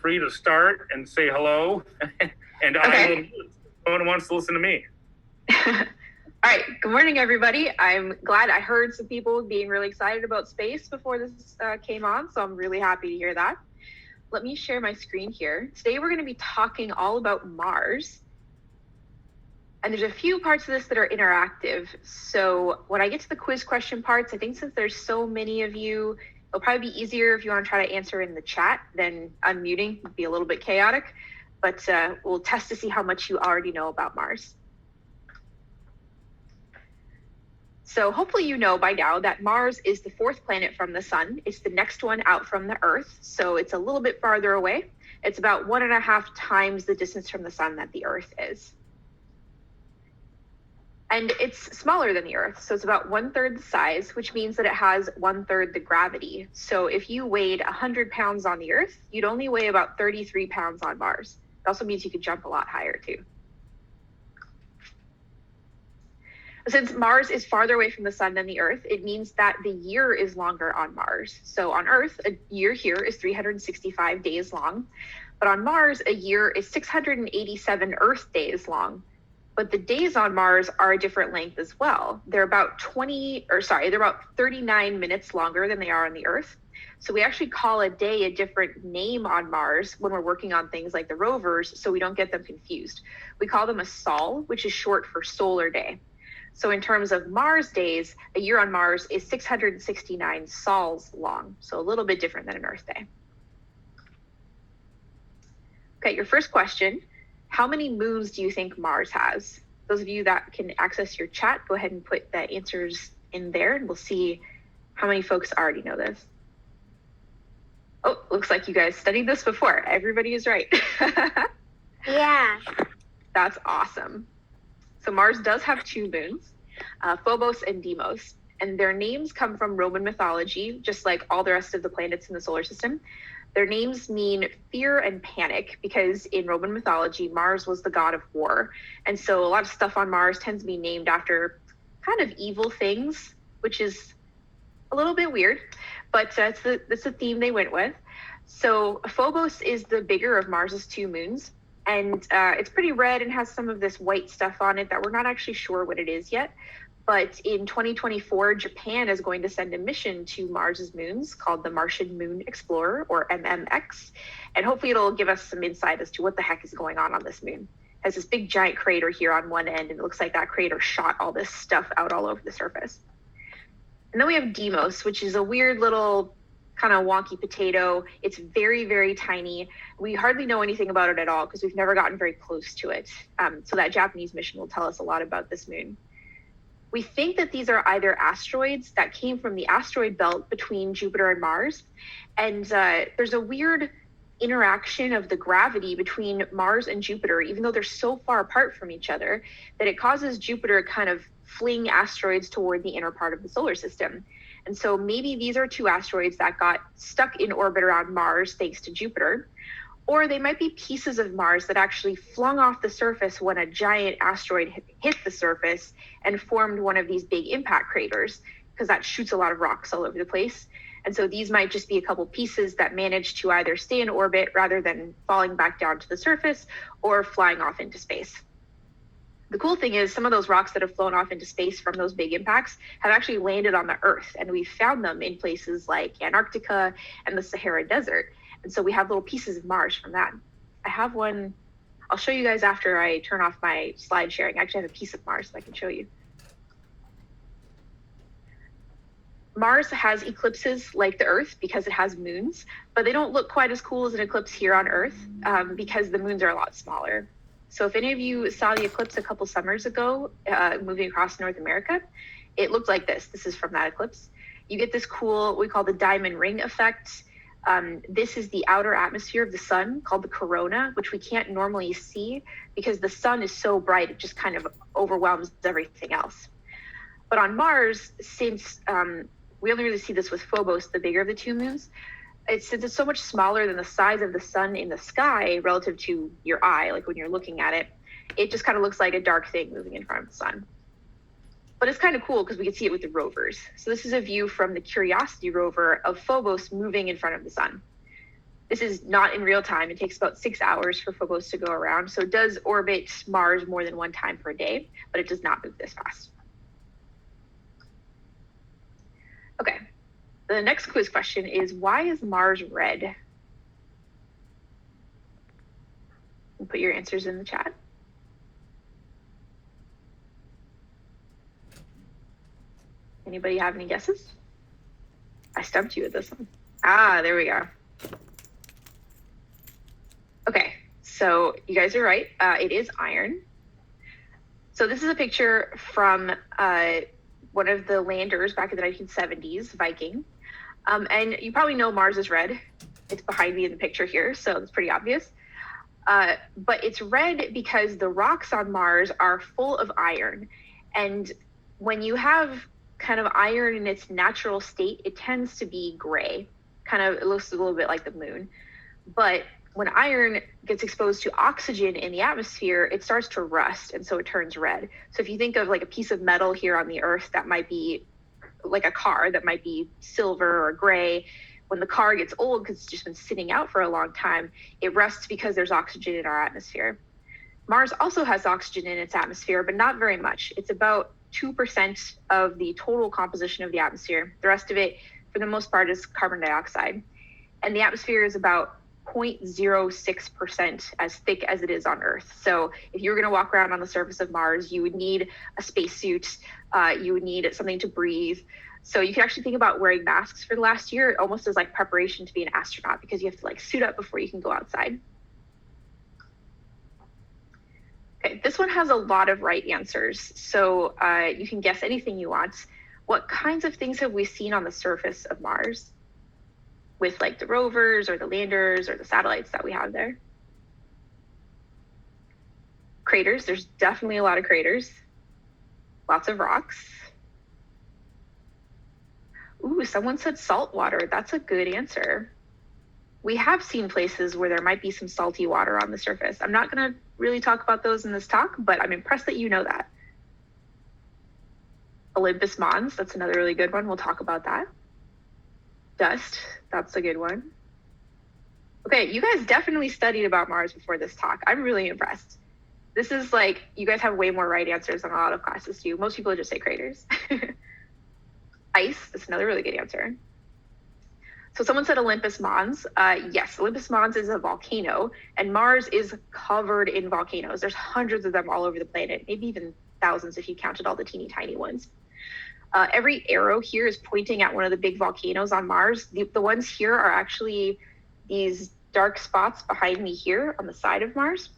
free to start and say hello, and Okay. No one wants to listen to me. All right. Good morning, everybody. I'm glad I heard some people being really excited about space before this came on, so I'm really happy to hear that. Let me share my screen here. Today, we're going to be talking all about Mars. And there's a few parts of this that are interactive. So when I get to the quiz question parts, I think since there's so many of you, it'll probably be easier if you want to try to answer in the chat than unmuting. It'd be a little bit chaotic, but we'll test to see how much you already know about Mars. So hopefully you know by now that Mars is the fourth planet from the sun. It's the next one out from the Earth, so it's a little bit farther away. It's about 1.5 times the distance from the sun that the Earth is. And it's smaller than the Earth, so it's about 1/3 the size, which means that it has 1/3 the gravity. So if you weighed 100 pounds on the Earth, you'd only weigh about 33 pounds on Mars. It also means you could jump a lot higher too. Since Mars is farther away from the sun than the Earth, it means that the year is longer on Mars. So on Earth, a year here is 365 days long, but on Mars, a year is 687 Earth days long. But the days on Mars are a different length as well. They're about 39 minutes longer than they are on the Earth. So we actually call a day a different name on Mars when we're working on things like the rovers, so we don't get them confused. We call them a sol, which is short for solar day. So in terms of Mars days, a year on Mars is 669 sols long, so a little bit different than an Earth day. Okay, your first question, how many moons do you think Mars has? Those of you that can access your chat, go ahead and put the answers in there, and we'll see how many folks already know this. Oh, looks like you guys studied this before. Everybody is right. Yeah. That's awesome. So Mars does have 2 moons, Phobos and Deimos, and their names come from Roman mythology, just like all the rest of the planets in the solar system. Their names mean fear and panic because in Roman mythology, Mars was the god of war. And so a lot of stuff on Mars tends to be named after kind of evil things, which is a little bit weird, but that's the theme they went with. So Phobos is the bigger of Mars's 2 moons. And it's pretty red and has some of this white stuff on it that we're not actually sure what it is yet. But in 2024, Japan is going to send a mission to Mars's moons called the Martian Moon Explorer, or MMX. And hopefully it'll give us some insight as to what the heck is going on this moon. It has this big giant crater here on one end, and it looks like that crater shot all this stuff out all over the surface. And then we have Deimos, which is a weird little kind of wonky potato. It's very, very tiny. We hardly know anything about it at all because we've never gotten very close to it. So that Japanese mission will tell us a lot about this moon. We think that these are either asteroids that came from the asteroid belt between Jupiter and Mars. And there's a weird interaction of the gravity between Mars and Jupiter, even though they're so far apart from each other, that it causes Jupiter to kind of fling asteroids toward the inner part of the solar system. And so maybe these are 2 asteroids that got stuck in orbit around Mars thanks to Jupiter, or they might be pieces of Mars that actually flung off the surface when a giant asteroid hit the surface and formed one of these big impact craters, because that shoots a lot of rocks all over the place. And so these might just be a couple pieces that managed to either stay in orbit rather than falling back down to the surface or flying off into space. The cool thing is some of those rocks that have flown off into space from those big impacts have actually landed on the Earth, and we've found them in places like Antarctica and the Sahara Desert. And so we have little pieces of Mars from that. I have one, I'll show you guys after I turn off my slide sharing. I actually have a piece of Mars that I can show you. Mars has eclipses like the Earth because it has moons, but they don't look quite as cool as an eclipse here on Earth because the moons are a lot smaller. So if any of you saw the eclipse a couple summers ago, moving across North America, it looked like this. This is from that eclipse. You get this cool, what we call the diamond ring effect. This is the outer atmosphere of the sun called the corona, which we can't normally see because the sun is so bright, it just kind of overwhelms everything else. But on Mars, since we only really see this with Phobos, the bigger of the 2 moons, since it's so much smaller than the size of the sun in the sky relative to your eye, like when you're looking at it, it just kind of looks like a dark thing moving in front of the sun. But it's kind of cool because we can see it with the rovers. So this is a view from the Curiosity rover of Phobos moving in front of the sun. This is not in real time. It takes about 6 hours for Phobos to go around. So it does orbit Mars more than one time per day, but it does not move this fast. Okay, the next quiz question is, why is Mars red? And put your answers in the chat. Anybody have any guesses? I stumped you with this one. Ah, there we go. Okay, so you guys are right. It is iron. So this is a picture from one of the landers back in the 1970s, Viking. And you probably know Mars is red. It's behind me in the picture here, so it's pretty obvious. But it's red because the rocks on Mars are full of iron. And when you have kind of iron in its natural state, it tends to be gray. Kind of, it looks a little bit like the moon. But when iron gets exposed to oxygen in the atmosphere, it starts to rust, and so it turns red. So if you think of like a piece of metal here on the Earth that might be like a car that might be silver or gray, when the car gets old because it's just been sitting out for a long time, it rusts because there's oxygen in our atmosphere. Mars also has oxygen in its atmosphere, but not very much. It's about 2% of the total composition of the atmosphere. The rest of it, for the most part, is carbon dioxide. And the atmosphere is about 0.06% as thick as it is on Earth. So if you were going to walk around on the surface of Mars, you would need a spacesuit, you would need something to breathe. So you can actually think about wearing masks for the last year almost as like preparation to be an astronaut, because you have to like suit up before you can go outside. Okay, this one has a lot of right answers, so you can guess anything you want. What kinds of things have we seen on the surface of Mars with like the rovers or the landers or the satellites that we have there? Craters, there's definitely a lot of craters. Lots of rocks. Ooh, someone said salt water. That's a good answer. We have seen places where there might be some salty water on the surface. I'm not going to really talk about those in this talk, but I'm impressed that you know that. Olympus Mons, that's another really good one. We'll talk about that. Dust, that's a good one. Okay, you guys definitely studied about Mars before this talk. I'm really impressed. This is like, you guys have way more right answers than a lot of classes do. Most people just say craters. Ice, that's another really good answer. So someone said Olympus Mons. Yes, Olympus Mons is a volcano, and Mars is covered in volcanoes. There's hundreds of them all over the planet, maybe even thousands if you counted all the teeny tiny ones. Every arrow here is pointing at one of the big volcanoes on Mars. The ones here are actually these dark spots behind me here on the side of Mars.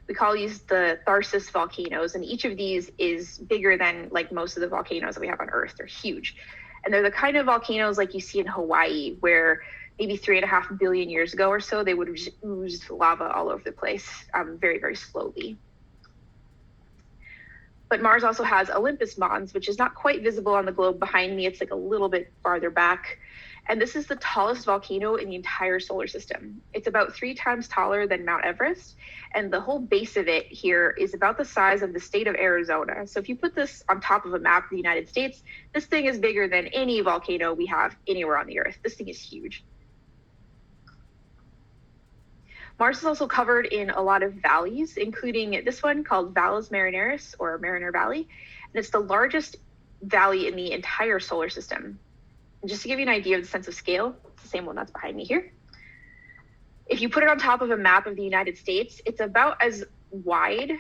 We call these the Tharsis volcanoes, and each of these is bigger than like most of the volcanoes that we have on Earth. They're huge. And they're the kind of volcanoes like you see in Hawaii, where maybe 3.5 billion years ago or so, they would have just oozed lava all over the place very, very slowly. But Mars also has Olympus Mons, which is not quite visible on the globe behind me. It's like a little bit farther back. And this is the tallest volcano in the entire solar system. It's about 3 times taller than Mount Everest. And the whole base of it here is about the size of the state of Arizona. So if you put this on top of a map of the United States, this thing is bigger than any volcano we have anywhere on the Earth. This thing is huge. Mars is also covered in a lot of valleys, including this one called Valles Marineris, or Mariner Valley. And it's the largest valley in the entire solar system. And just to give you an idea of the sense of scale, it's the same one that's behind me here. If you put it on top of a map of the United States, it's about as wide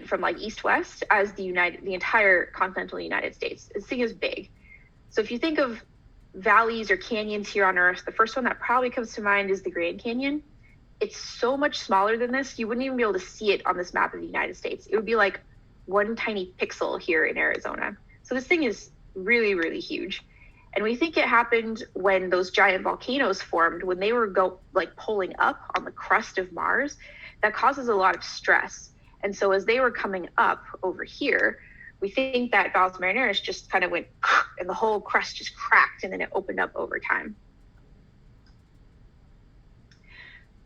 from like east-west as the entire continental United States. This thing is big. So if you think of valleys or canyons here on Earth, the first one that probably comes to mind is the Grand Canyon. It's so much smaller than this, you wouldn't even be able to see it on this map of the United States. It would be like one tiny pixel here in Arizona. So this thing is really, really huge. And we think it happened when those giant volcanoes formed, when they were pulling up on the crust of Mars. That causes a lot of stress. And so as they were coming up over here, we think that Valles Marineris just kind of went, and the whole crust just cracked, and then it opened up over time.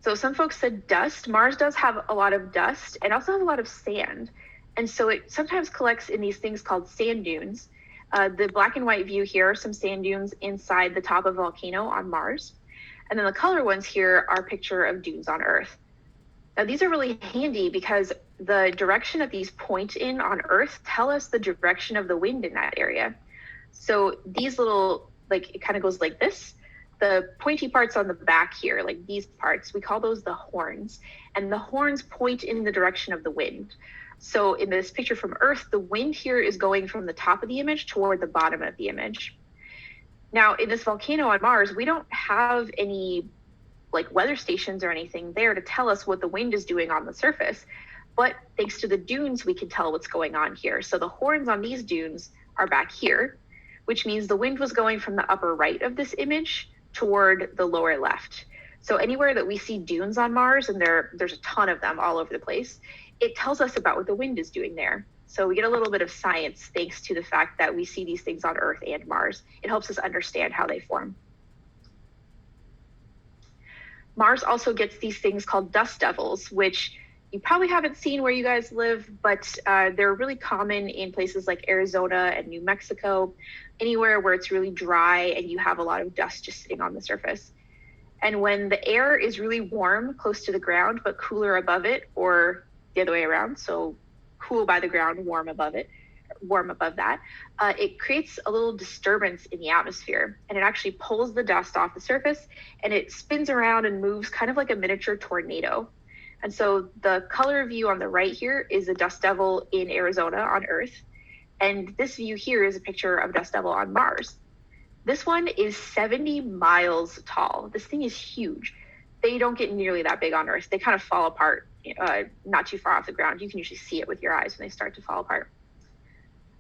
So some folks said dust. Mars does have a lot of dust and also have a lot of sand. And so it sometimes collects in these things called sand dunes. The black and white view here are some sand dunes inside the top of a volcano on Mars. And then the color ones here are a picture of dunes on Earth. Now these are really handy because the direction that these point in on Earth tell us the direction of the wind in that area. So these little, like, it kind of goes like this. The pointy parts on the back here, like these parts, we call those the horns. And the horns point in the direction of the wind. So in this picture from Earth, the wind here is going from the top of the image toward the bottom of the image. Now, in this volcano on Mars, we don't have any like weather stations or anything there to tell us what the wind is doing on the surface. But thanks to the dunes, we can tell what's going on here. So the horns on these dunes are back here, which means the wind was going from the upper right of this image toward the lower left. So anywhere that we see dunes on Mars, and there's a ton of them all over the place, it tells us about what the wind is doing there. So we get a little bit of science thanks to the fact that we see these things on Earth and Mars. It helps us understand how they form. Mars also gets these things called dust devils, which you probably haven't seen where you guys live, but they're really common in places like Arizona and New Mexico, anywhere where it's really dry and you have a lot of dust just sitting on the surface. And when the air is really warm close to the ground, but cooler above it, or the other way around, so cool by the ground, warm above it, warm above that, it creates a little disturbance in the atmosphere, and it actually pulls the dust off the surface, and it spins around and moves kind of like a miniature tornado. And so the color view on the right here is a dust devil in Arizona on Earth, and this view here is a picture of dust devil on Mars. This one is 70 miles tall. This thing is huge. They don't get nearly that big on Earth. They kind of fall apart not too far off the ground. You can usually see it with your eyes when they start to fall apart.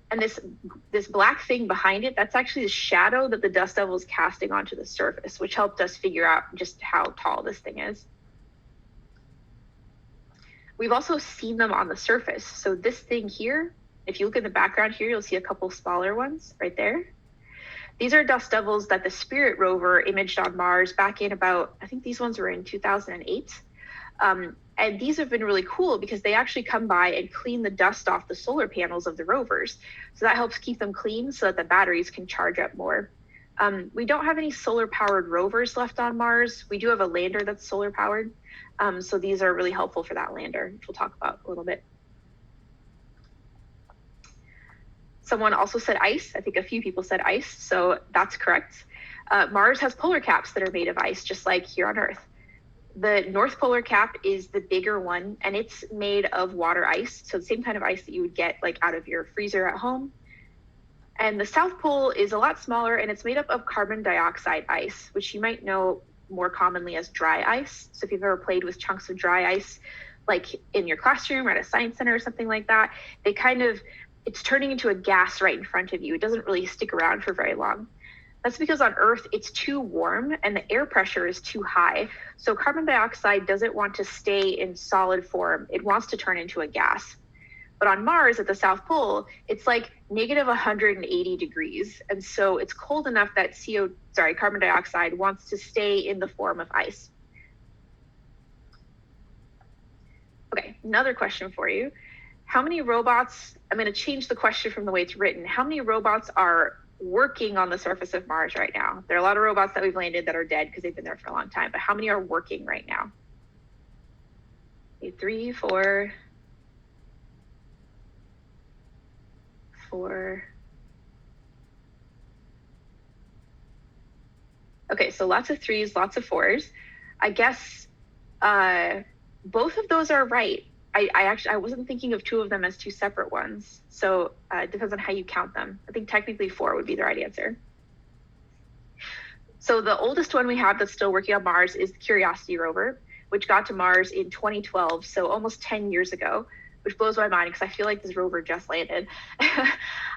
And this black thing behind it, that's actually the shadow that the dust devil is casting onto the surface, which helped us figure out just how tall this thing is. We've also seen them on the surface. So this thing here, if you look in the background here, you'll see a couple smaller ones right there. These are dust devils that the Spirit rover imaged on Mars back in about, I think these ones were in 2008. And these have been really cool because they actually come by and clean the dust off the solar panels of the rovers. So that helps keep them clean so that the batteries can charge up more. We don't have any solar powered rovers left on Mars. We do have a lander that's solar powered. So these are really helpful for that lander, which we'll talk about a little bit. Someone also said ice. I think a few people said ice, so that's correct. Mars has polar caps that are made of ice, just like here on Earth. The North Polar Cap is the bigger one, and it's made of water ice, so the same kind of ice that you would get like out of your freezer at home. And the South Pole is a lot smaller, and it's made up of carbon dioxide ice, which you might know more commonly as dry ice. So if you've ever played with chunks of dry ice, like in your classroom or at a science center or something like that, it's turning into a gas right in front of you. It doesn't really stick around for very long. That's because on Earth, it's too warm and the air pressure is too high. So carbon dioxide doesn't want to stay in solid form. It wants to turn into a gas. But on Mars at the South Pole, it's like negative 180 degrees. And so it's cold enough that carbon dioxide wants to stay in the form of ice. Okay, another question for you. How many robots, I'm going to change the question from the way it's written. How many robots are working on the surface of Mars right now? There are a lot of robots that we've landed that are dead because they've been there for a long time, but how many are working right now? 3, 4. Okay, so lots of 3s, lots of 4s. I guess both of those are right. I wasn't thinking of 2 of them as 2 separate ones. So it depends on how you count them. I think technically 4 would be the right answer. So the oldest one we have that's still working on Mars is the Curiosity rover, which got to Mars in 2012, so almost 10 years ago, which blows my mind because I feel like this rover just landed.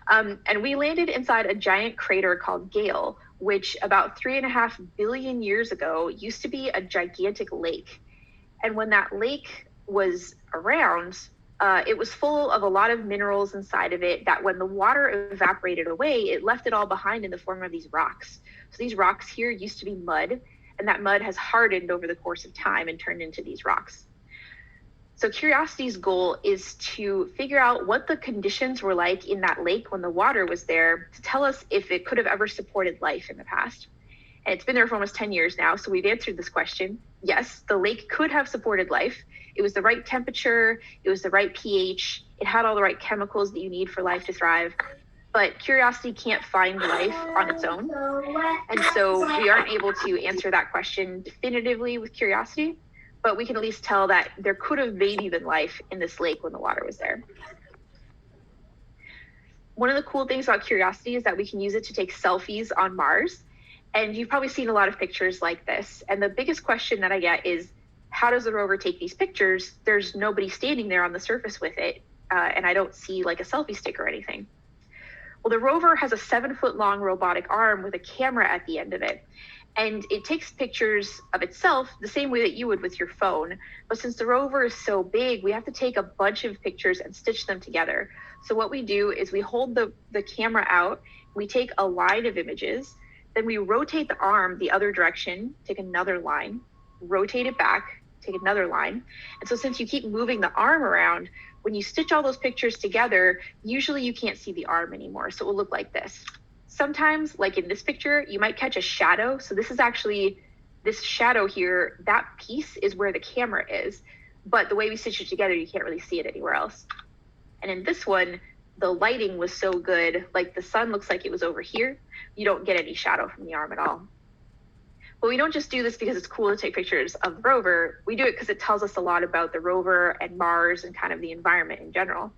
And we landed inside a giant crater called Gale, which about 3.5 billion years ago used to be a gigantic lake. And when that lake was around, it was full of a lot of minerals inside of it that when the water evaporated away, it left it all behind in the form of these rocks. So these rocks here used to be mud, and that mud has hardened over the course of time and turned into these rocks. So Curiosity's goal is to figure out what the conditions were like in that lake when the water was there to tell us if it could have ever supported life in the past. And it's been there for almost 10 years now. So we've answered this question. Yes, the lake could have supported life. It was the right temperature. It was the right pH. It had all the right chemicals that you need for life to thrive. But Curiosity can't find life on its own. And so we aren't able to answer that question definitively with Curiosity, but we can at least tell that there could have maybe been life in this lake when the water was there. One of the cool things about Curiosity is that we can use it to take selfies on Mars. And you've probably seen a lot of pictures like this. And the biggest question that I get is, how does the rover take these pictures? There's nobody standing there on the surface with it. And I don't see like a selfie stick or anything. Well, the rover has a 7-foot-long robotic arm with a camera at the end of it. And it takes pictures of itself the same way that you would with your phone. But since the rover is so big, we have to take a bunch of pictures and stitch them together. So what we do is we hold the camera out, we take a line of images, then we rotate the arm the other direction, take another line, rotate it back, take another line. And so since you keep moving the arm around, when you stitch all those pictures together, usually you can't see the arm anymore. So it will look like this. Sometimes, like in this picture, you might catch a shadow. So this is actually, this shadow here, that piece is where the camera is. But the way we stitch it together, you can't really see it anywhere else. And in this one, the lighting was so good, like the sun looks like it was over here. You don't get any shadow from the arm at all. But we don't just do this because it's cool to take pictures of the rover. We do it because it tells us a lot about the rover and Mars and kind of the environment in general.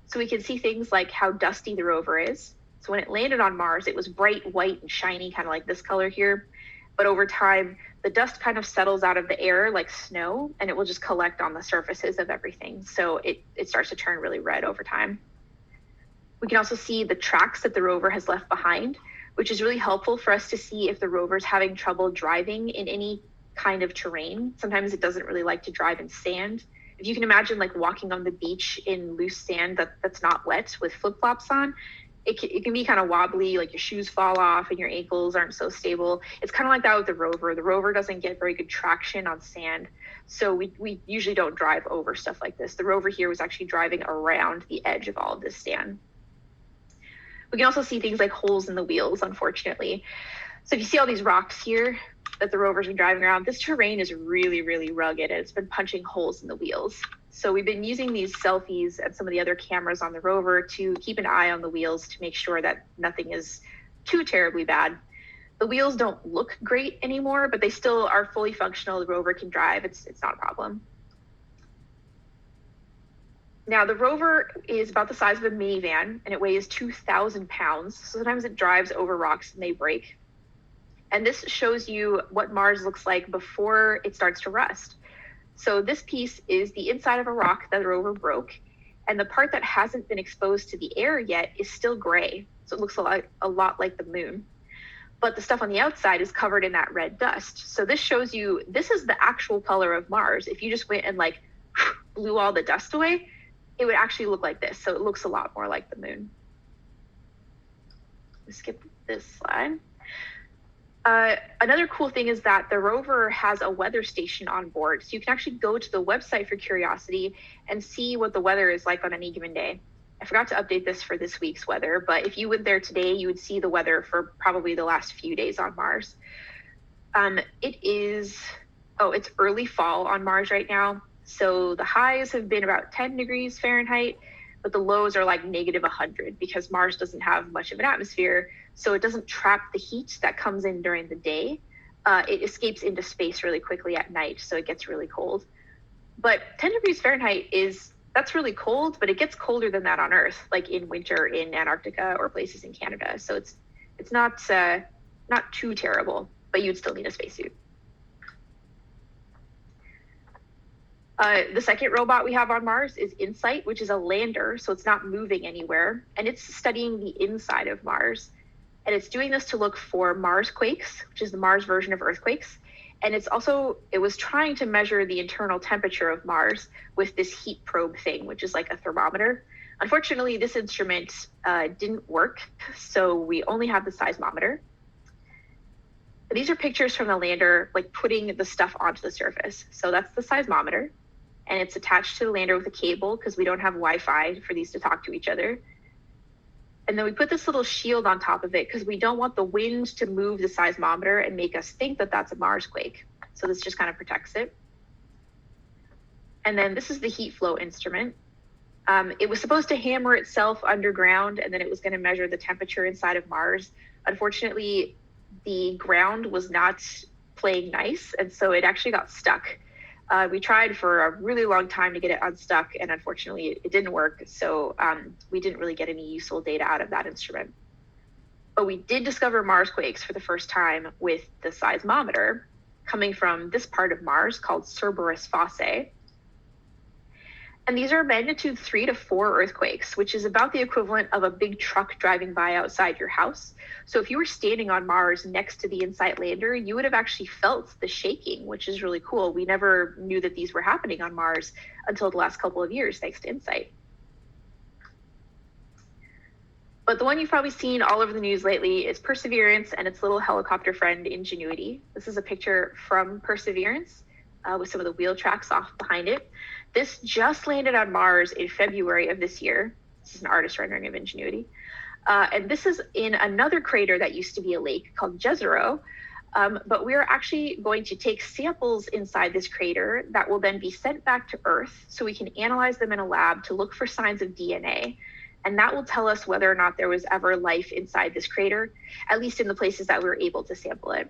So we can see things like how dusty the rover is. So when it landed on Mars, it was bright white and shiny, kind of like this color here. But over time, the dust kind of settles out of the air like snow, and it will just collect on the surfaces of everything. So it starts to turn really red over time. We can also see the tracks that the rover has left behind, which is really helpful for us to see if the rover's having trouble driving in any kind of terrain. Sometimes it doesn't really like to drive in sand. If you can imagine like walking on the beach in loose sand that's not wet with flip-flops on, it can be kind of wobbly, like your shoes fall off and your ankles aren't so stable. It's kind of like that with the rover. The rover doesn't get very good traction on sand. So we usually don't drive over stuff like this. The rover here was actually driving around the edge of all of this sand. We can also see things like holes in the wheels, unfortunately. So if you see all these rocks here that the rovers are driving around, this terrain is really, really rugged and it's been punching holes in the wheels. So we've been using these selfies and some of the other cameras on the rover to keep an eye on the wheels to make sure that nothing is too terribly bad. The wheels don't look great anymore, but they still are fully functional. The rover can drive. It's not a problem. Now, the rover is about the size of a minivan and it weighs 2,000 pounds. So sometimes it drives over rocks and they break. And this shows you what Mars looks like before it starts to rust. So this piece is the inside of a rock that the rover broke. And the part that hasn't been exposed to the air yet is still gray. So it looks a lot like the moon. But the stuff on the outside is covered in that red dust. So this shows you, this is the actual color of Mars. If you just went and like blew all the dust away, it would actually look like this. So it looks a lot more like the moon. Skip this slide. Another cool thing is that the rover has a weather station on board. So you can actually go to the website for Curiosity and see what the weather is like on any given day. I forgot to update this for this week's weather, but if you went there today, you would see the weather for probably the last few days on Mars. It's early fall on Mars right now. So the highs have been about 10 degrees Fahrenheit, but the lows are like -100 because Mars doesn't have much of an atmosphere. So it doesn't trap the heat that comes in during the day. It escapes into space really quickly at night, so it gets really cold. But 10 degrees Fahrenheit that's really cold, but it gets colder than that on Earth, like in winter in Antarctica or places in Canada. So it's not too terrible, but you'd still need a spacesuit. The second robot we have on Mars is InSight, which is a lander, so it's not moving anywhere, and it's studying the inside of Mars. And it's doing this to look for Mars quakes, which is the Mars version of earthquakes. And it was trying to measure the internal temperature of Mars with this heat probe thing, which is like a thermometer. Unfortunately, this instrument didn't work, so we only have the seismometer. These are pictures from the lander, like putting the stuff onto the surface. So that's the seismometer, and it's attached to the lander with a cable because we don't have Wi-Fi for these to talk to each other. And then we put this little shield on top of it because we don't want the wind to move the seismometer and make us think that that's a Marsquake. So this just kind of protects it. And then this is the heat flow instrument. It was supposed to hammer itself underground, and then it was going to measure the temperature inside of Mars. Unfortunately, the ground was not playing nice, and so it actually got stuck. We tried for a really long time to get it unstuck, and unfortunately it didn't work. So we didn't really get any useful data out of that instrument. But we did discover Marsquakes for the first time with the seismometer coming from this part of Mars called Cerberus Fossae. And these are magnitude 3 to 4 earthquakes, which is about the equivalent of a big truck driving by outside your house. So if you were standing on Mars next to the InSight lander, you would have actually felt the shaking, which is really cool. We never knew that these were happening on Mars until the last couple of years, thanks to InSight. But the one you've probably seen all over the news lately is Perseverance and its little helicopter friend, Ingenuity. This is a picture from Perseverance with some of the wheel tracks off behind it. This just landed on Mars in February of this year. This is an artist rendering of Ingenuity. And this is in another crater that used to be a lake called Jezero. But we're actually going to take samples inside this crater that will then be sent back to Earth so we can analyze them in a lab to look for signs of DNA. And that will tell us whether or not there was ever life inside this crater, at least in the places that we were able to sample it.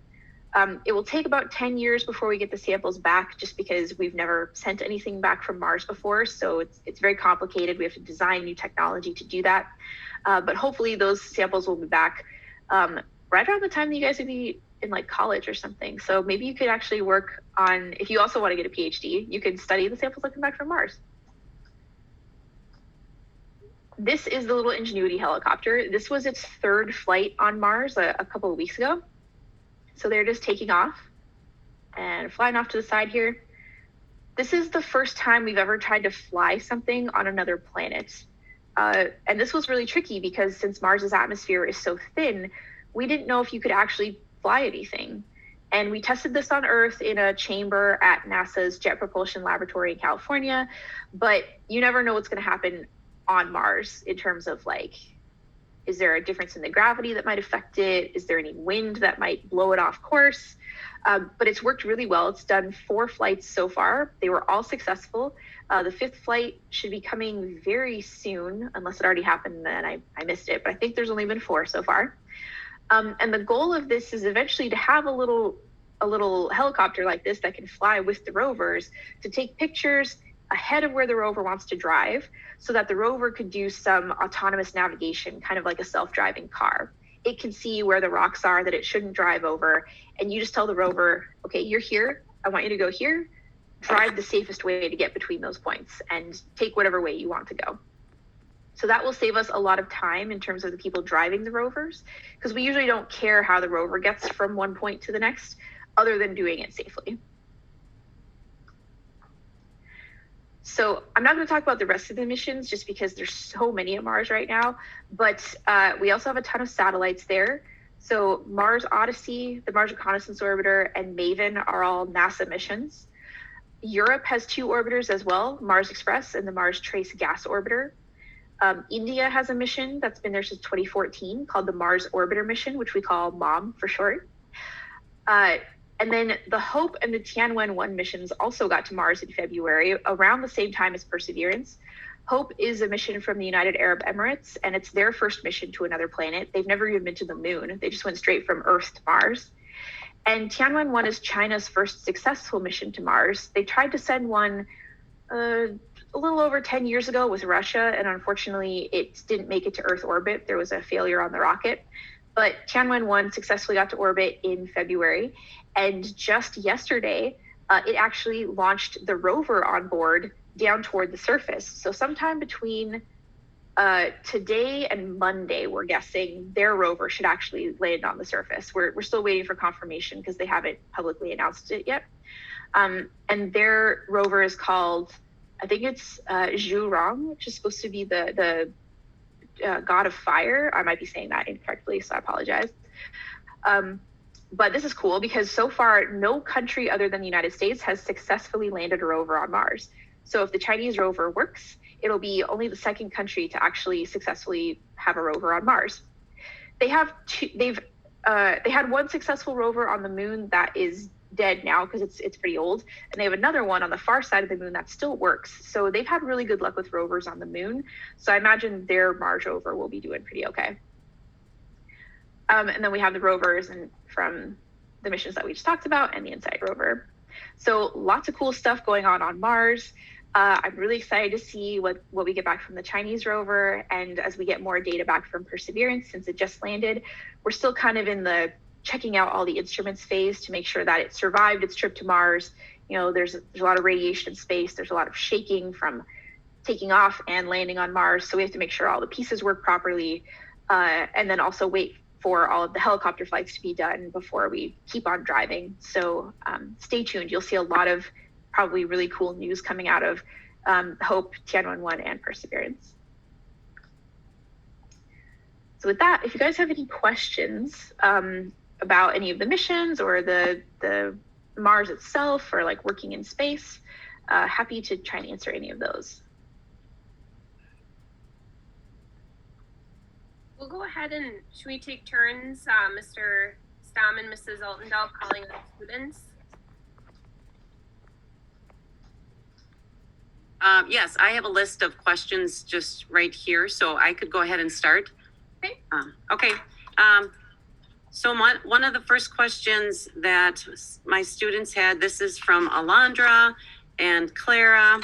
It will take about 10 years before we get the samples back, just because we've never sent anything back from Mars before. So it's very complicated. We have to design new technology to do that. But hopefully those samples will be back right around the time that you guys would be in like college or something. So maybe you could actually work on, if you also want to get a PhD, you could study the samples that come back from Mars. This is the little Ingenuity helicopter. This was its third flight on Mars a couple of weeks ago. So they're just taking off and flying off to the side here. This is the first time we've ever tried to fly something on another planet. And this was really tricky because since Mars's atmosphere is so thin, we didn't know if you could actually fly anything. And we tested this on Earth in a chamber at NASA's Jet Propulsion Laboratory in California, but you never know what's going to happen on Mars in terms of like, is there a difference in the gravity that might affect it? Is there any wind that might blow it off course? But it's worked really well. It's done 4 flights so far. They were all successful. The 5th flight should be coming very soon, unless it already happened and I missed it. But I think there's only been 4 so far. And the goal of this is eventually to have a little helicopter like this that can fly with the rovers to take pictures ahead of where the rover wants to drive so that the rover could do some autonomous navigation, kind of like a self-driving car. It can see where the rocks are that it shouldn't drive over. And you just tell the rover, okay, you're here. I want you to go here. Drive the safest way to get between those points and take whatever way you want to go. So that will save us a lot of time in terms of the people driving the rovers, because we usually don't care how the rover gets from one point to the next, other than doing it safely. So I'm not going to talk about the rest of the missions just because there's so many at Mars right now, but we also have a ton of satellites there. So Mars Odyssey, the Mars Reconnaissance Orbiter, and MAVEN are all NASA missions. Europe has 2 orbiters as well, Mars Express and the Mars Trace Gas Orbiter. India has a mission that's been there since 2014 called the Mars Orbiter mission, which we call MOM for short. And then the HOPE and the Tianwen-1 missions also got to Mars in February, around the same time as Perseverance. HOPE is a mission from the United Arab Emirates, and it's their first mission to another planet. They've never even been to the moon. They just went straight from Earth to Mars. And Tianwen-1 is China's first successful mission to Mars. They tried to send one a little over 10 years ago with Russia, and unfortunately it didn't make it to Earth orbit. There was a failure on the rocket. But Tianwen-1 successfully got to orbit in February. And just yesterday, it actually launched the rover on board down toward the surface. So sometime between today and Monday, we're guessing their rover should actually land on the surface. We're still waiting for confirmation because they haven't publicly announced it yet. And their rover is called, I think it's Zhurong, which is supposed to be the god of fire. I might be saying that incorrectly, so I apologize. But this is cool because so far, no country other than the United States has successfully landed a rover on Mars. So if the Chinese rover works, it'll be only the second country to actually successfully have a rover on Mars. They had one successful rover on the moon that is dead now because it's pretty old, and they have another one on the far side of the moon that still works. So they've had really good luck with rovers on the moon. So I imagine their Mars rover will be doing pretty okay. And then we have the rovers and from the missions that we just talked about and the InSight rover. So lots of cool stuff going on Mars. I'm really excited to see what we get back from the Chinese rover. And as we get more data back from Perseverance, since it just landed, we're still kind of in the checking out all the instruments phase to make sure that it survived its trip to Mars. You know, there's a lot of radiation in space. There's a lot of shaking from taking off and landing on Mars. So we have to make sure all the pieces work properly, and then also wait for all of the helicopter flights to be done before we keep on driving. So stay tuned. You'll see a lot of probably really cool news coming out of Hope, Tianwen-1, and Perseverance. So with that, if you guys have any questions about any of the missions or the Mars itself or like working in space, happy to try and answer any of those. We'll go ahead and should we take turns, Mr. Stamm and Mrs. Altendale calling on students? Yes, I have a list of questions just right here, so I could go ahead and start. Okay. Okay. So one of the first questions that my students had, this is from Alondra and Clara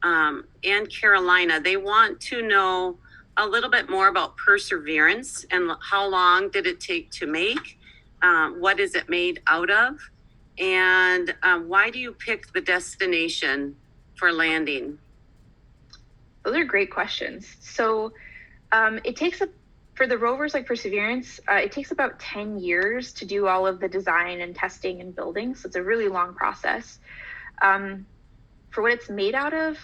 and Carolina. They want to know a little bit more about Perseverance and how long did it take to make? What is it made out of? And why do you pick the destination for landing? Those are great questions. So it takes for the rovers like Perseverance, it takes about 10 years to do all of the design and testing and building. So it's a really long process. For what it's made out of,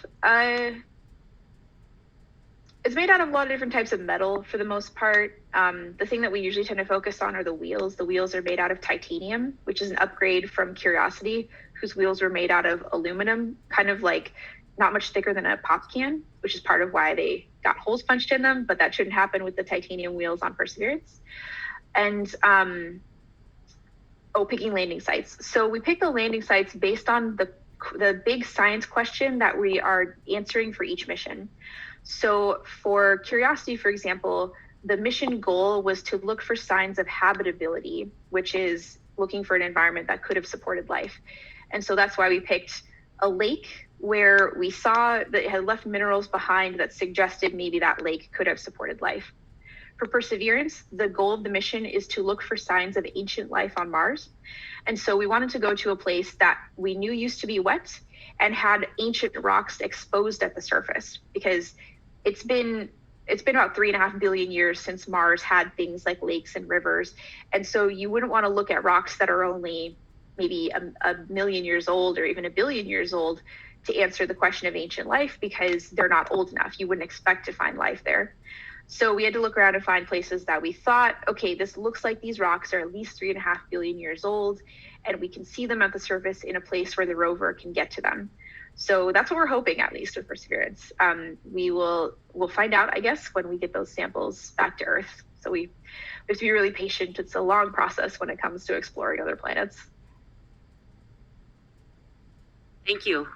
it's made out of a lot of different types of metal for the most part. The thing that we usually tend to focus on are the wheels. The wheels are made out of titanium, which is an upgrade from Curiosity, whose wheels were made out of aluminum, kind of like not much thicker than a pop can, which is part of why they got holes punched in them, but that shouldn't happen with the titanium wheels on Perseverance. And picking landing sites. So we picked the landing sites based on the big science question that we are answering for each mission. So for Curiosity, for example, the mission goal was to look for signs of habitability, which is looking for an environment that could have supported life. And so that's why we picked a lake where we saw that it had left minerals behind that suggested maybe that lake could have supported life. For Perseverance, the goal of the mission is to look for signs of ancient life on Mars. And so we wanted to go to a place that we knew used to be wet and had ancient rocks exposed at the surface, because it's been about 3.5 billion years since Mars had things like lakes and rivers. And so you wouldn't want to look at rocks that are only maybe a million years old or even 1 billion years old to answer the question of ancient life, because they're not old enough. You wouldn't expect to find life there. So we had to look around and find places that we thought, okay, this looks like these rocks are at least 3.5 billion years old, and we can see them at the surface in a place where the rover can get to them. So that's what we're hoping, at least with Perseverance. We'll find out, I guess, when we get those samples back to Earth. So we have to be really patient. It's a long process when it comes to exploring other planets. Thank you.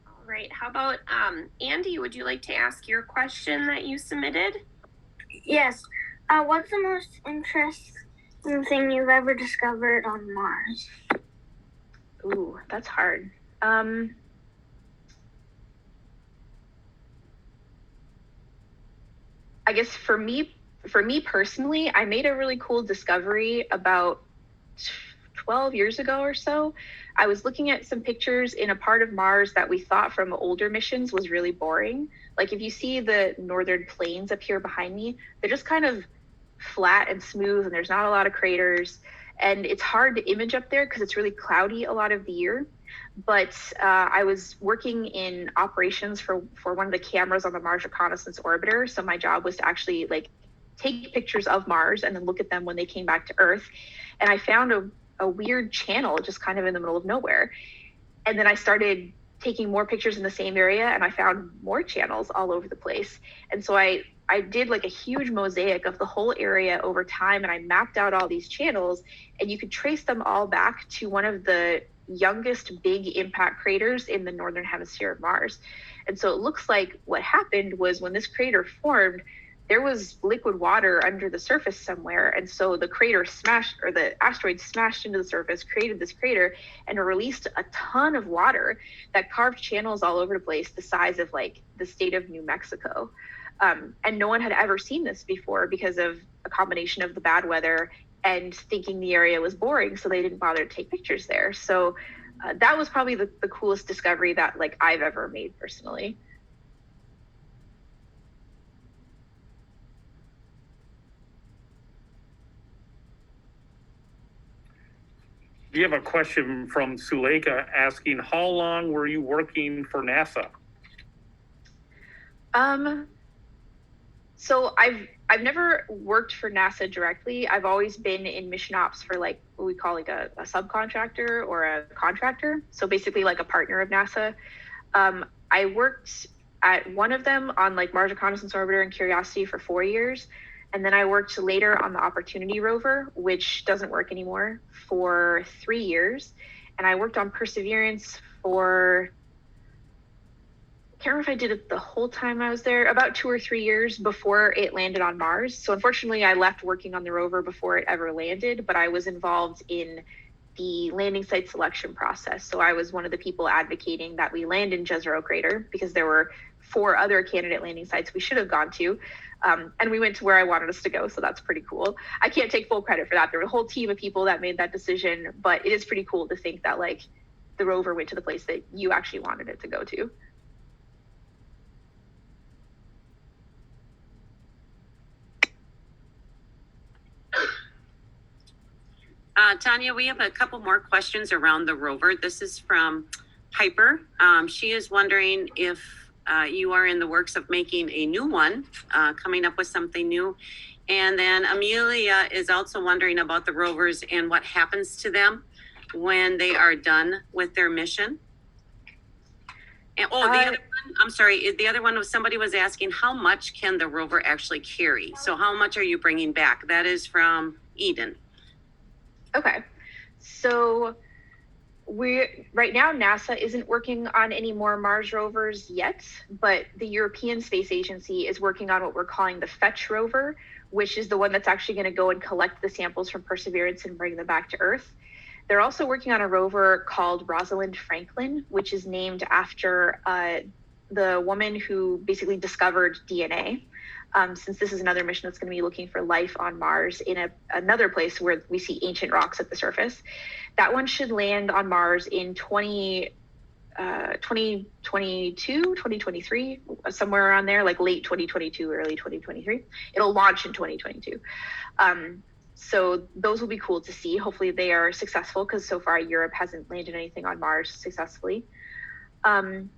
All right. How about Andy? Would you like to ask your question that you submitted? Yes. What's the most interesting thing you've ever discovered on Mars? Ooh, that's hard. I guess for me personally, I made a really cool discovery about 12 years ago or so. I was looking at some pictures in a part of Mars that we thought from older missions was really boring. Like if you see the northern plains up here behind me, they're just kind of flat and smooth, and there's not a lot of craters, and it's hard to image up there because it's really cloudy a lot of the year. But I was working in operations for one of the cameras on the Mars Reconnaissance Orbiter, so my job was to actually like take pictures of Mars and then look at them when they came back to Earth. And I found a weird channel just kind of in the middle of nowhere. And then I started taking more pictures in the same area, and I found more channels all over the place. And so I did like a huge mosaic of the whole area over time, and I mapped out all these channels, and you could trace them all back to one of the youngest big impact craters in the northern hemisphere of Mars. And so it looks like what happened was when this crater formed, there was liquid water under the surface somewhere. And so the crater smashed, or the asteroid smashed into the surface, created this crater, and it released a ton of water that carved channels all over the place, the size of like the state of New Mexico. And no one had ever seen this before because of a combination of the bad weather and thinking the area was boring, so they didn't bother to take pictures there. So that was probably the coolest discovery that like I've ever made personally. You have a question from Suleika asking, how long were you working for NASA? So I've never worked for NASA directly. I've always been in mission ops for like what we call like a subcontractor or a contractor. So basically like a partner of NASA. I worked at one of them on like Mars Reconnaissance Orbiter and Curiosity for 4 years. And then I worked later on the Opportunity Rover, which doesn't work anymore, for 3 years. And I worked on Perseverance for, I can't remember if I did it the whole time I was there, about 2 or 3 years before it landed on Mars. So unfortunately, I left working on the rover before it ever landed, but I was involved in the landing site selection process. So I was one of the people advocating that we land in Jezero Crater because there were 4 other candidate landing sites we should have gone to. And we went to where I wanted us to go. So that's pretty cool. I can't take full credit for that. There were a whole team of people that made that decision, but it is pretty cool to think that like the rover went to the place that you actually wanted it to go to. Tanya, we have a couple more questions around the rover. This is from Piper. She is wondering if you are in the works of making a new one, coming up with something new. And then Amelia is also wondering about the rovers and what happens to them when they are done with their mission. And the other one, I'm sorry, the other one was somebody was asking how much can the rover actually carry? So how much are you bringing back? That is from Eden. Okay, so right now NASA isn't working on any more Mars rovers yet, but the European Space Agency is working on what we're calling the Fetch rover, which is the one that's actually going to go and collect the samples from Perseverance and bring them back to Earth. They're also working on a rover called Rosalind Franklin, which is named after the woman who basically discovered DNA. Since this is another mission that's going to be looking for life on Mars in another place where we see ancient rocks at the surface. That one should land on Mars in 2022, 2023, somewhere around there, like late 2022, early 2023. It'll launch in 2022. So those will be cool to see. Hopefully they are successful because so far Europe hasn't landed anything on Mars successfully. And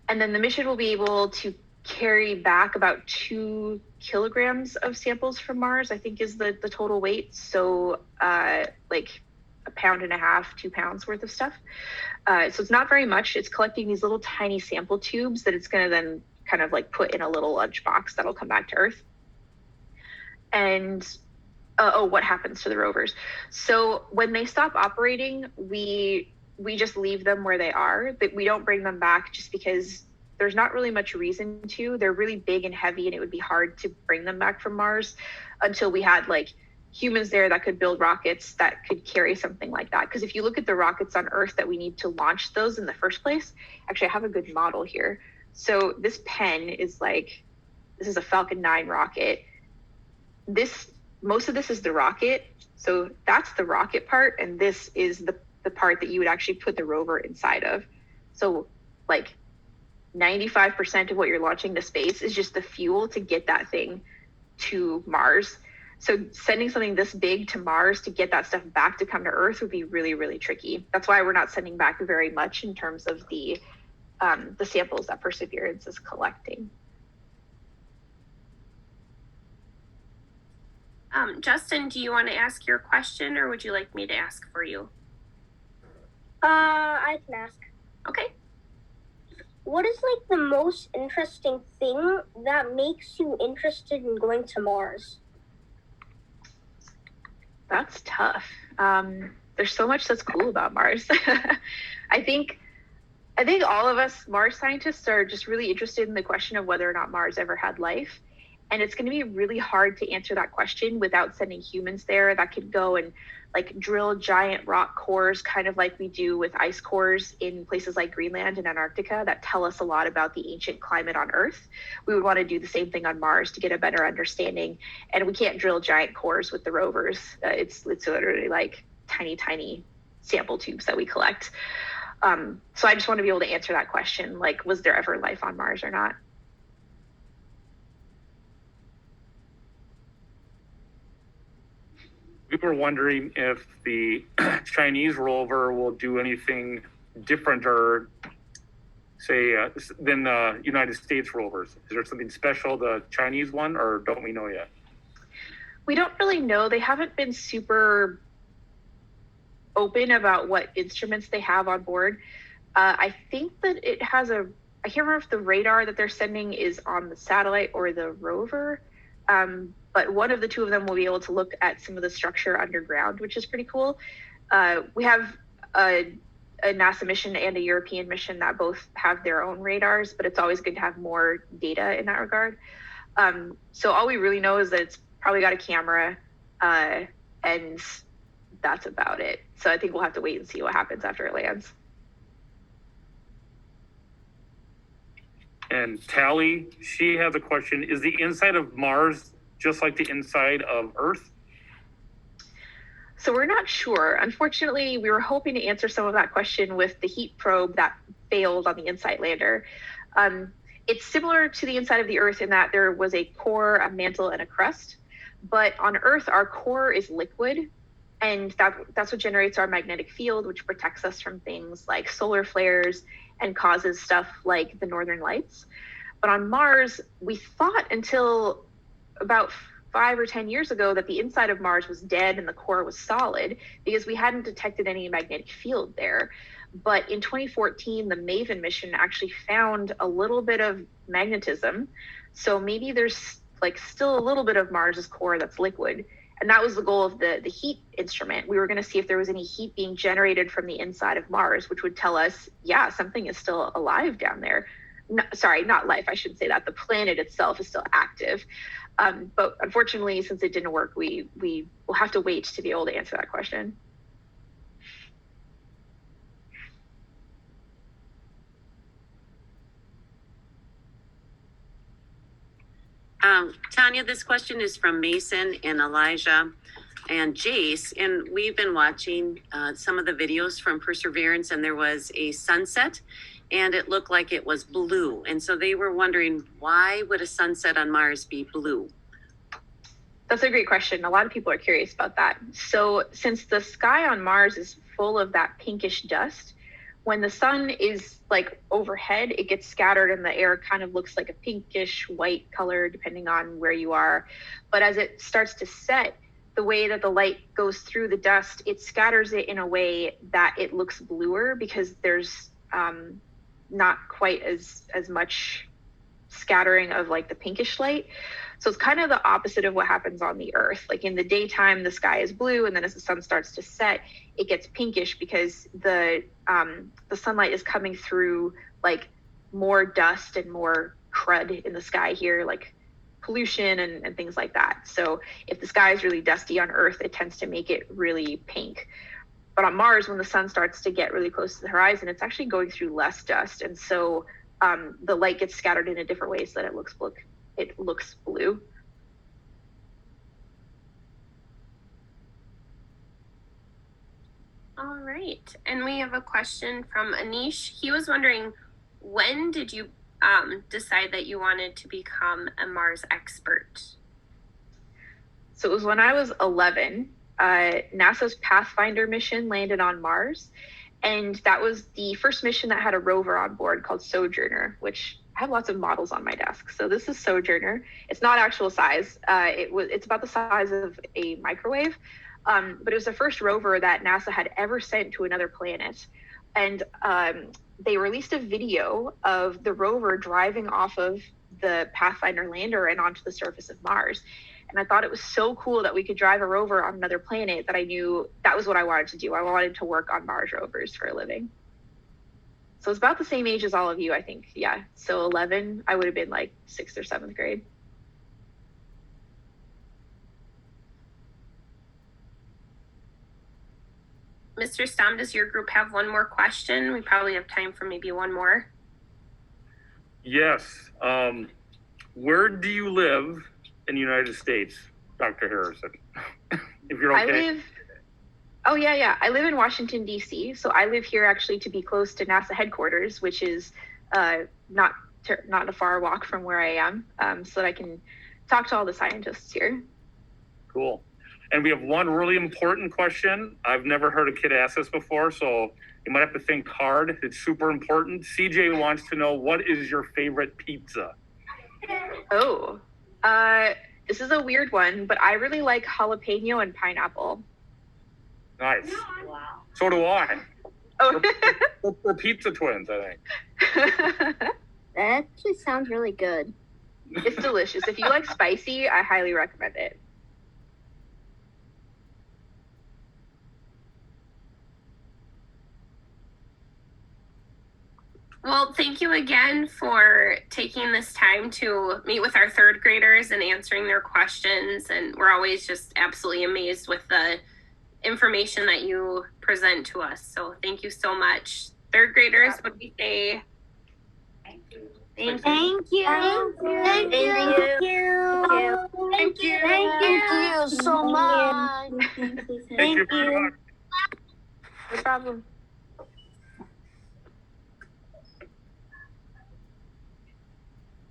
then the mission will be able to carry back about 2 kilograms of samples from Mars, I think is the total weight. So like 1.5 pounds, 2 pounds worth of stuff. So it's not very much. It's collecting these little tiny sample tubes that it's going to then kind of like put in a little lunchbox that'll come back to Earth. And what happens to the rovers? So when they stop operating, we just leave them where they are. But we don't bring them back just because there's not really much reason to. They're really big and heavy, and it would be hard to bring them back from Mars until we had like humans there that could build rockets that could carry something like that. Because if you look at the rockets on Earth that we need to launch those in the first place, actually I have a good model here. So this pen is like, this is a Falcon 9 rocket. Most of this is the rocket. So that's the rocket part, and this is the part that you would actually put the rover inside of. So like 95% of what you're launching to space is just the fuel to get that thing to Mars. So sending something this big to Mars to get that stuff back to come to Earth would be really, really tricky. That's why we're not sending back very much in terms of the samples that Perseverance is collecting. Justin, do you want to ask your question or would you like me to ask for you? I can ask. Okay. What is like the most interesting thing that makes you interested in going to Mars? That's tough. There's so much that's cool about Mars. I think all of us Mars scientists are just really interested in the question of whether or not Mars ever had life. And it's going to be really hard to answer that question without sending humans there that could go and like drill giant rock cores, kind of like we do with ice cores in places like Greenland and Antarctica that tell us a lot about the ancient climate on Earth. We would want to do the same thing on Mars to get a better understanding. And we can't drill giant cores with the rovers. It's literally like tiny sample tubes that we collect. So I just want to be able to answer that question, like, was there ever life on Mars or not? We were wondering if the Chinese rover will do anything different or say than the United States rovers. Is there something special, the Chinese one, or don't we know yet? We don't really know. They haven't been super open about what instruments they have on board. I think that it has I can't remember if the radar that they're sending is on the satellite or the rover. But one of the two of them will be able to look at some of the structure underground, which is pretty cool. We have a NASA mission and a European mission that both have their own radars, but it's always good to have more data in that regard. So all we really know is that it's probably got a camera, and that's about it. So I think we'll have to wait and see what happens after it lands. And Tally, she has a question. Is the inside of Mars just like the inside of Earth? So we're not sure. Unfortunately, we were hoping to answer some of that question with the heat probe that failed on the InSight lander. It's similar to the inside of the Earth in that there was a core, a mantle, and a crust. But on Earth, our core is liquid, and that's what generates our magnetic field, which protects us from things like solar flares and causes stuff like the northern lights. But on Mars, we thought until about 5 or 10 years ago that the inside of Mars was dead and the core was solid because we hadn't detected any magnetic field there. But in 2014, the MAVEN mission actually found a little bit of magnetism. So maybe there's like still a little bit of Mars's core that's liquid. And that was the goal of the heat instrument. We were going to see if there was any heat being generated from the inside of Mars, which would tell us, yeah, something is still alive down there. No, sorry, not life. I shouldn't say that. The planet itself is still active. But unfortunately, since it didn't work, we will have to wait to be able to answer that question. Tanya, this question is from Mason and Elijah and Jace, and we've been watching some of the videos from Perseverance, and there was a sunset, and it looked like it was blue. And so they were wondering, why would a sunset on Mars be blue? That's a great question. A lot of people are curious about that. So since the sky on Mars is full of that pinkish dust, when the sun is like overhead, it gets scattered and the air kind of looks like a pinkish white color, depending on where you are. But as it starts to set, the way that the light goes through the dust, it scatters it in a way that it looks bluer because there's not quite as much scattering of like the pinkish light. So it's kind of the opposite of what happens on the Earth. Like in the daytime, the sky is blue, and then as the sun starts to set, it gets pinkish because the sunlight is coming through like more dust and more crud in the sky here, like pollution and things like that. So if the sky is really dusty on Earth, it tends to make it really pink. But on Mars, when the sun starts to get really close to the horizon, it's actually going through less dust, and so the light gets scattered in a different way so that it looks blue. All right. And we have a question from Anish. He was wondering, when did you decide that you wanted to become a Mars expert? So it was when I was 11. NASA's Pathfinder mission landed on Mars. And that was the first mission that had a rover on board called Sojourner, which I have lots of models on my desk. So this is Sojourner. It's not actual size. It's about the size of a microwave, but it was the first rover that NASA had ever sent to another planet. And they released a video of the rover driving off of the Pathfinder lander and onto the surface of Mars. And I thought it was so cool that we could drive a rover on another planet that I knew that was what I wanted to do. I wanted to work on Mars rovers for a living. So it's about the same age as all of you, I think. Yeah. So 11, I would have been like 6th or 7th grade. Mr. Stom, does your group have one more question? We probably have time for maybe one more. Yes. Where do you live in the United States, Dr. Harrison? If you're okay. I live in Washington, D.C. So I live here actually to be close to NASA headquarters, which is not a far walk from where I am, so that I can talk to all the scientists here. Cool. And we have one really important question. I've never heard a kid ask this before, so you might have to think hard. It's super important. CJ wants to know, what is your favorite pizza? Oh, this is a weird one, but I really like jalapeno and pineapple. Nice. Wow. So do I. Oh. We're pizza twins, I think. That actually sounds really good. It's delicious. If you like spicy, I highly recommend it. Well, thank you again for taking this time to meet with our third graders and answering their questions. And we're always just absolutely amazed with the information that you present to us. So thank you so much. Third graders, what do you say? Thank you. Thank you. Thank you so much. Thank you very much. No problem.